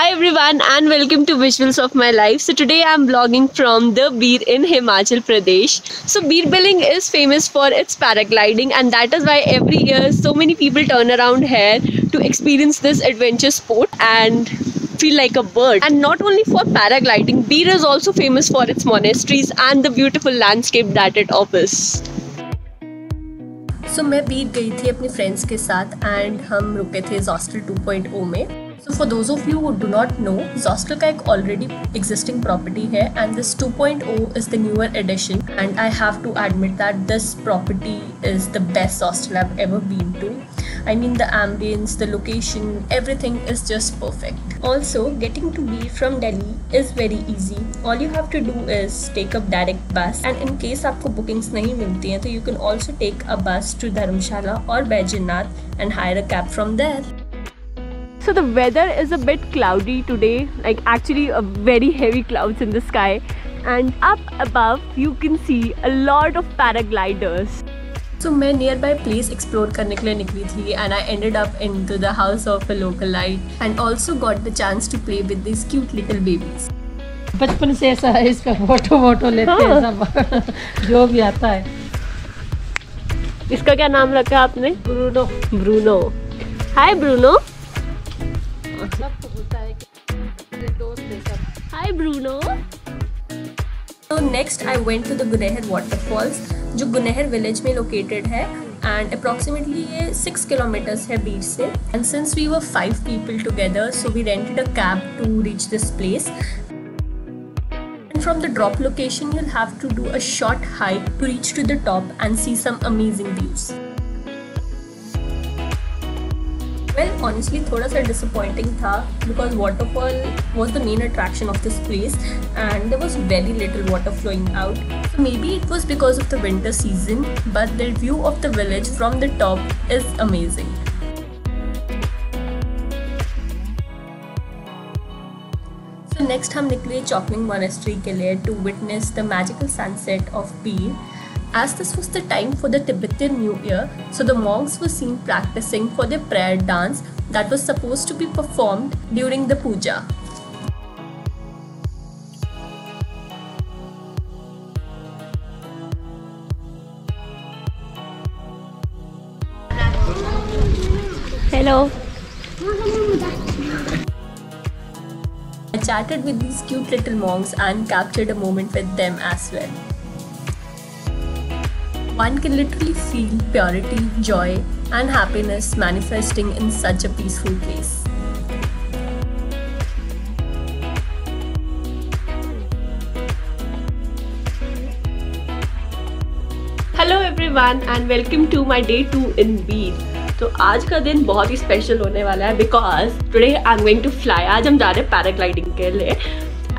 Hi everyone and welcome to Visuals of My Life. So today I'm vlogging from the Bir in Himachal Pradesh. So Bir Billing is famous for its paragliding, and that is why every year so many people turn around here to experience this adventure sport and feel like a bird. And not only for paragliding, Bir is also famous for its monasteries and the beautiful landscape that it offers. So मैं बीर गई थी अपने friends के साथ and हम रुके थे Zostel 2.0 में. So for those of you who do not know, Zostel का एक already existing property है and this 2.0 is the newer edition, and I have to admit that this property is the best Zostel I've ever been to. I mean, the ambience, the location, everything is just perfect. Also, getting to Bir from Delhi is very easy. All you have to do is take a direct bus, and in case आपको bookings नहीं मिलती हैं तो you can also take a bus to Dharamshala or Baidyanath and hire a cab from there. So the weather is a bit cloudy today, like actually a very heavy clouds in the sky, and up above you can see a lot of paragliders. So मैं nearby place explore करने के लिए निकली थी and I ended up into the house of a localite and also got the chance to play with these cute little babies. बचपन से ऐसा है, इसका फोटो लेते हैं सब जो भी आता है. इसका क्या नाम रखा है आपने? ब्रूनो. ब्रूनो. Hi Bruno. सबको बोलता है कि दोस्त है सब. Hi Bruno. So next I went to the Gunehar waterfalls, जो गुनहर विलेज में लोकेटेड है and approximately ये 6 kilometers है बीच से. And since we were 5 people together, so we rented a cab to reach this place. And from the drop location, you'll have to do a short hike to reach to the top and see some amazing views. Well, honestly, थोड़ा सा disappointing था because waterfall was the main attraction of this place and there was very little water flowing out. So maybe it was because of the winter season, but the view of the village from the top is amazing. So next हम निकले Chokling Monastery के लिए to witness the magical sunset of Bir. As this was the time for the Tibetan New Year, so the monks were seen practicing for their prayer dance that was supposed to be performed during the puja. Hello. I chatted with these cute little monks and captured a moment with them as well. One can literally feel purity, joy, and happiness manifesting in such a peaceful place. Hello everyone and welcome to my day 2 in Bir. तो आज का दिन बहुत ही special होने वाला है because today I'm going to fly. आज हम जा रहे हैं पैराग्लाइडिंग के लिए.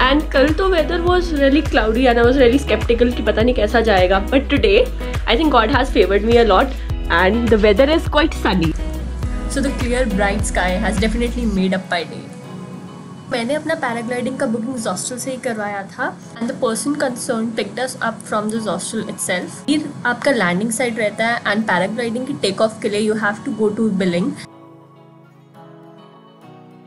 And कल तो weather was really cloudy and I was really skeptical कि पता नहीं कैसा जाएगा. But today I think God has favored me a lot and the weather is quite sunny. So the clear bright sky has definitely made up my day. मैंने अपना paragliding का booking Zostel से ही करवाया था and the person concerned picked us up from the Zostel itself. फिर आपका landing side रहता है and पैराग्लाइडिंग की टेक ऑफ के लिए you have to go to Billing.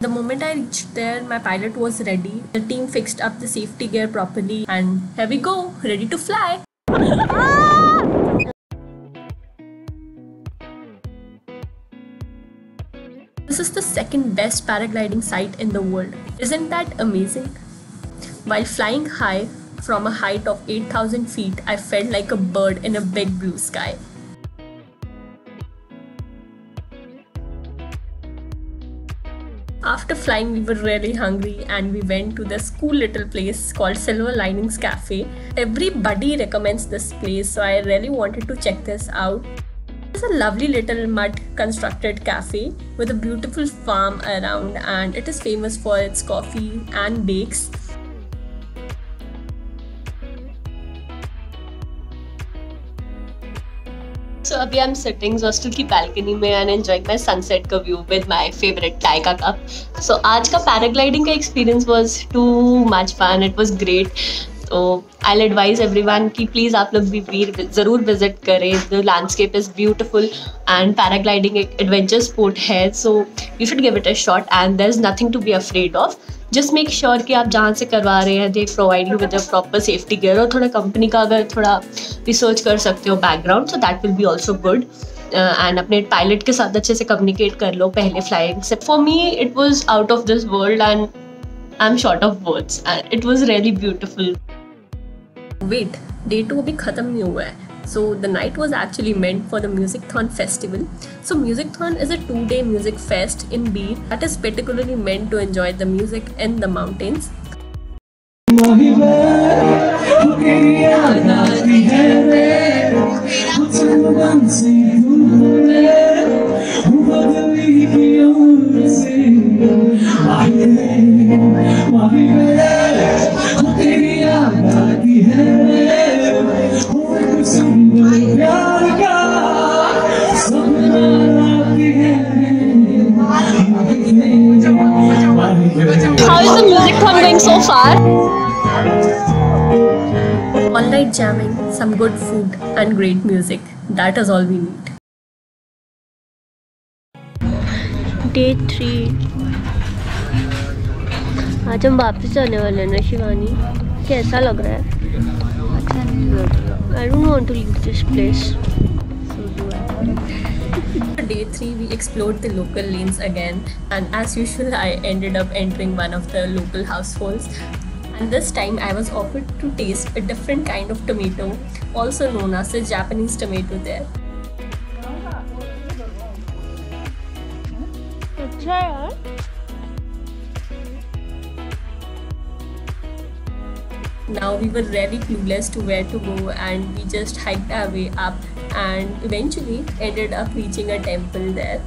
The moment I reached there, my pilot was ready. The team fixed up the safety gear properly and here we go, ready to fly. This is the second best paragliding site in the world. Isn't that amazing? While flying high from a height of 8,000 feet, I felt like a bird in a big blue sky. After flying, we were really hungry and we went to this cool little place called Silver Linings Cafe. Everybody recommends this place, so I really wanted to check this out. It's a lovely little mud constructed cafe with a beautiful farm around, and it is famous for its coffee and bakes. So अभी I'm sitting Zostel की balcony में and enjoying my sunset का view with my favorite chai का cup. So आज का paragliding का experience was too much fun. It was great. So I'll advise everyone कि please आप लोग भी बीर ज़रूर visit करें. The landscape is beautiful and paragliding एक adventure sport है, so you should give it a shot and there's nothing to be afraid of. Just make sure कि आप जहाँ से करवा रहे हैं they provide you with a proper safety gear, और थोड़ा कंपनी का अगर थोड़ा रिसर्च कर सकते हो background, so that will be also good. And अपने पायलट के साथ अच्छे से कम्युनिकेट कर लो पहले फ्लाइंग से. For me it was out of this world and I am short of words and it was really beautiful. Wait, day 2 अभी ख़त्म नहीं हुआ है. So the night was actually meant for the Musicthon festival. So Musicthon is a 2-day music fest in Beer that is particularly meant to enjoy the music in the mountains. How is the Musicthon going so far? All night jamming, some good food and great music. That is all we need. Day 3. आज हम वापस जाने वाले हैं ना शिवानी. कैसा लग रहा है? अच्छा नहीं लग रहा. I don't want to leave this place. So do I. Day 3 we explored the local lanes again, and as usual I ended up entering one of the local households, and this time I was offered to taste a different kind of tomato, also known as the Japanese tomato there. अच्छा यार. Now we were really clueless to where to go, and we just hiked our way up and eventually ended up reaching a temple there.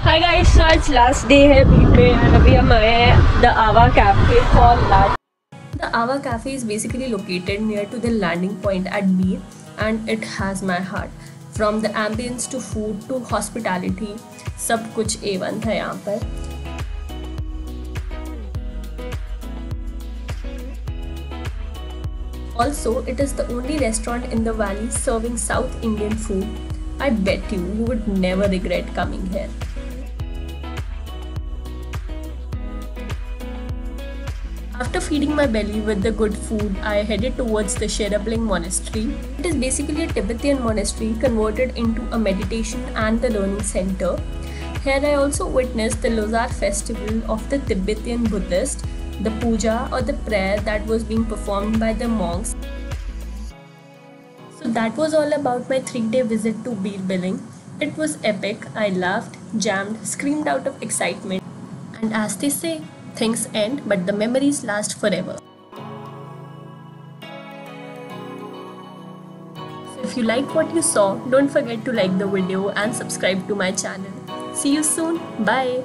Hi guys, so it's last day है बीच में, and अभी हम आए हैं the Ava Cafe for lunch. The Ava Cafe is basically located near to the landing point at Beer, and it has my heart. From the ambience to food to hospitality, सब कुछ A1 था यहाँ पर. Also, it is the only restaurant in the valley serving South Indian food. I bet you would never regret coming here. After feeding my belly with the good food, I headed towards the Sherabling Monastery. It is basically a Tibetan monastery converted into a meditation and the learning center. Here I also witnessed the Losar festival of the Tibetan Buddhist, the puja or the prayer that was being performed by the monks. So that was all about my 3-day visit to Beer Billing. It was epic. I laughed, jammed, screamed out of excitement. And as they say, things end, but the memories last forever. So if you liked what you saw, don't forget to like the video and subscribe to my channel. See you soon. Bye.